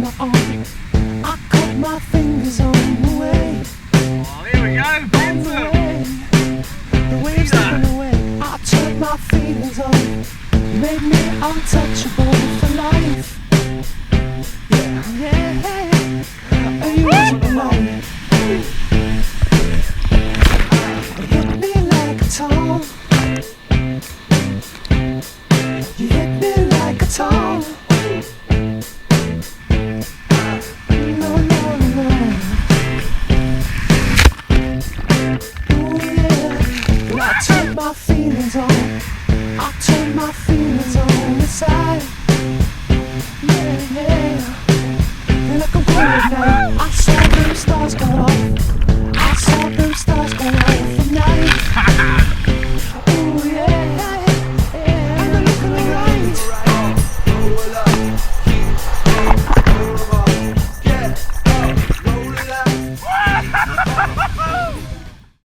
my arm. I cut my fingers on the way. Oh, here we go, On the Benson. way. The waves taken away. I turned my feelings on. Made me untouchable for life. Yeah, yeah. And you wasn't alone. You hit me like a tom. You hit me like a tom. No, no, no. Ooh, yeah. I turned my feelings on. I turned my feelings on the side. Yeah, yeah.